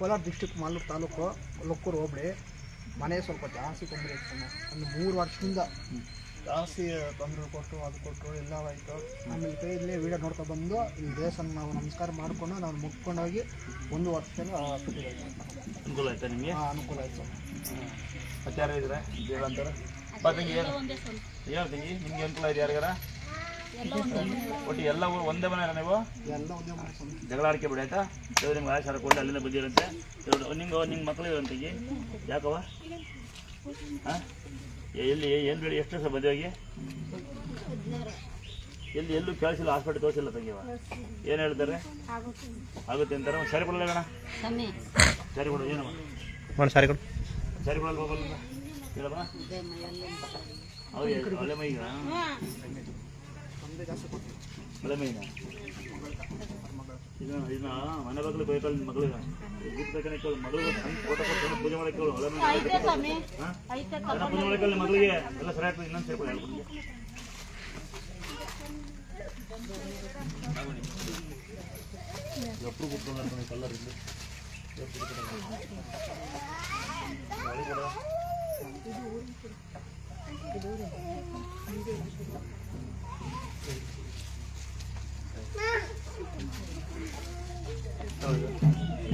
Kolar district Malur taluk ಲೊಕ್ಕೂರು ಹೋಬಳಿ. ಮನೆ ಸ್ವಲ್ಪ ಜಾಸ್ತಿ ತೊಂದರೆ ಇತ್ತು. ಒಂದು 3 ವರ್ಷದಿಂದ ಜಾಸ್ತಿ ತೊಂದರೆ ಕೊಟ್ಟು ಅದು ಕೊಟ್ಟರು ಎಲ್ಲವಾಯಿತು. ಆಮೇಲೆ ಕೈಯಲ್ಲಿ ವೀಡಿಯೋ ನೋಡ್ಕೊಂಡು ಬಂದು ಈ ದೇವಸ್ಥಾನ ನಾವು ನಮಸ್ಕಾರ ಮಾಡಿಕೊಂಡು ನಾವು ಮುಗ್ಕೊಂಡೋಗಿ 1 ವರ್ಷದಲ್ಲಿ ಅನುಕೂಲ ಆಯ್ತಾ ನಿಮಗೆ? ಅನುಕೂಲ ಆಯಿತು. ಮತ್ತೆ ಯಾರು ಇದ್ರೆ ದೇವಂತರ ತಂಗಿ ಹೇಳ್ತೀನಿ ನಿಮ್ಗೆ ಅನುಕೂಲ ಇದೆ ಯಾರಿಗಾರ? ಒಟ್ಟು ಎಲ್ಲ ಒಂದೇ ಮನೆ ನೀವು ಎಲ್ಲ ಒಂದೇ ಮನೆ ಜಗಳ ಆಡಿಕೆ ಬಿಡಿ ಆಯ್ತಾ? ದೇವ್ರು ನಿಮ್ಗೆ ಆಶಾರ ಕೊಟ್ಟು ಅಲ್ಲಿಂದ ಬಂದಿರಂತೆ. ನಿಮ್ಮ ಮಕ್ಕಳು ಇರಂತೆಗಿ ಯಾಕವ? ಹಾಂ ಎಲ್ಲಿ ಏನು ಬೇಡಿ ಎಷ್ಟು ವರ್ಷ ಮದುವೆಗೆ? ಎಲ್ಲೂ ಕೇಳಿಸಿಲ್ಲ, ಹಾಸ್ಪಿಟ್ಲ್ ತೋರಿಸಿಲ್ಲ ತಂಗಿವ. ಏನು ಹೇಳ್ತಾರೆ? ಆಗುತ್ತೆ ಅಂತಾರೆ. ಒಂದು ಸರಿ ಕೊಡಲ್ಲ ಅಣ್ಣ, ಸರಿ ಕೊಡು. ಏನಮ್ಮ ಸರಿ ಕೊಡು, ಸರಿ ಕೊಡಲ್ಲ ಹೋಗಲ್ಲ ಹೇಳಮ್ಮ. ಹೌದು ಒಳ್ಳೆ ಮೈಗ ಒಳ್ಳೆ ಮೈನ ಇದನ್ನ ಮನೆ ಮಗಳು ಬೇಕಲ್ಲ ಮಗಳಿಗೆ ಬೇಕಂತ ಕೇಳು. ಮಗಳಿಗೆ ಫೋಟೋ ಕೊಟ್ಟು ಪೂಜೆ ಮಾಡಕ್ಕೆ ಕೇಳು. ಒಳ್ಳೆ ಪೂಜೆ ಮಾಡಕ್ಕೆ ಮಗಳಿಗೆ ಎಲ್ಲ ಸರಿ ಆಗ್ತದೆ. ಇನ್ನೊಂದು ಸೇರ್ಕೊಳ್ಳಿ ಹೇಳ್ಬಿಟ್ಟು ಎಪ್ಪರು ಕೂತ್ಕೊಂಡು ಕಲ್ಲರ್ ಇಲ್ಲಿ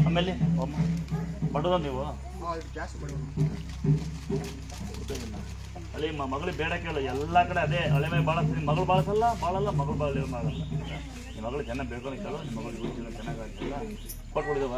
ಆಮೇಲೆ ಬಡದ ನೀವು ಅಲ್ಲಿ ಮಗಳು ಬೇಡ ಕೇಳು. ಎಲ್ಲ ಕಡೆ ಅದೇ ಹಳೆ ಮೈ ಬಾಳಿಸ್ತೀನಿ. ಮಗಳು ಬಾಳಲ್ಲ ಮಗಳು ಬಾಳ ಆಗಲ್ಲ. ನಿಮ್ಮ ಮಗಳು ಚೆನ್ನಾಗಿ ಬೇಡ್ಕೊಂಡು ಕೇಳು. ನಿಮ್ಮ ಮಗಳು ಚೆನ್ನಾಗಿ ಆಗ್ತಿಲ್ಲ ಕೊಟ್ಬಿಡಿದವ.